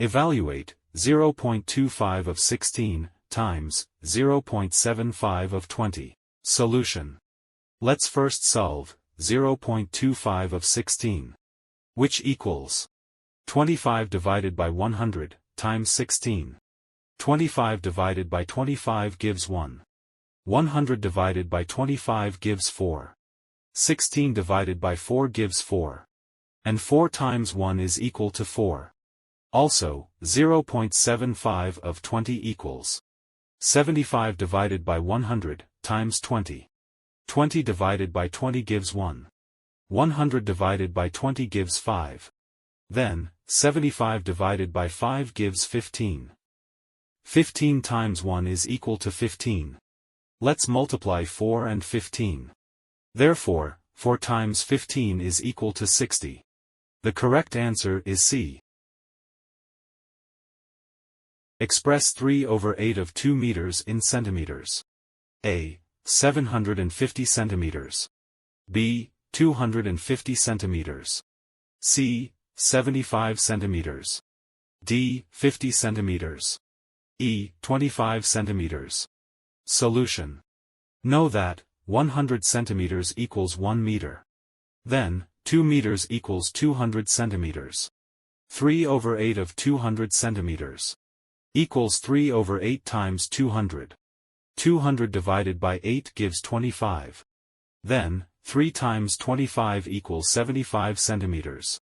Evaluate, 0.25 of 16, times, 0.75 of 20. Solution. Let's first solve, 0.25 of 16. Which equals 25 divided by 100, times 16. 25 divided by 25 gives 1. 100 divided by 25 gives 4. 16 divided by 4 gives 4. And 4 times 1 is equal to 4. Also, 0.75 of 20 equals 75 divided by 100, times 20. 20 divided by 20 gives 1. 100 divided by 20 gives 5. Then, 75 divided by 5 gives 15. 15 times 1 is equal to 15. Let's multiply 4 and 15. Therefore, 4 times 15 is equal to 60. The correct answer is C. Express 3/8 of 2 meters in centimeters. A. 750 centimeters. B. 250 centimeters. C. 75 centimeters. D. 50 centimeters. E. 25 centimeters. Solution. Know that 100 centimeters equals 1 meter. Then, 2 meters equals 200 centimeters. 3/8 of 200 centimeters equals 3/8 times 200. 200 divided by 8 gives 25. Then, 3 times 25 equals 75 centimeters.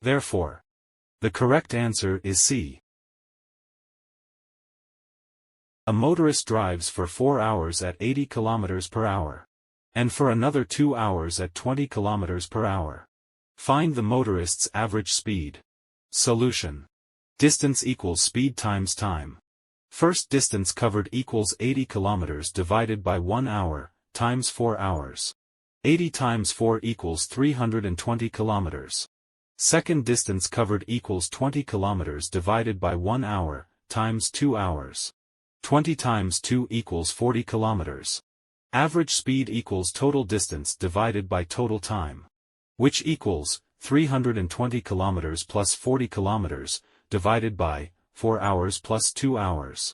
Therefore, the correct answer is C. A motorist drives for 4 hours at 80 km per hour. And for another 2 hours at 20 km per hour. Find the motorist's average speed. Solution. Distance equals speed times time. First distance covered equals 80 km divided by 1 hour, times 4 hours. 80 times 4 equals 320 km. Second distance covered equals 20 km divided by 1 hour, times 2 hours. 20 times 2 equals 40 km. Average speed equals total distance divided by total time. Which equals 320 km plus 40 km, divided by 4 hours plus 2 hours.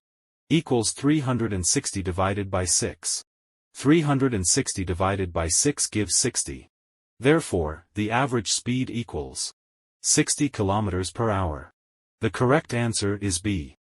Equals 360 divided by 6. 360 divided by 6 gives 60. Therefore, the average speed equals 60 km per hour. The correct answer is B.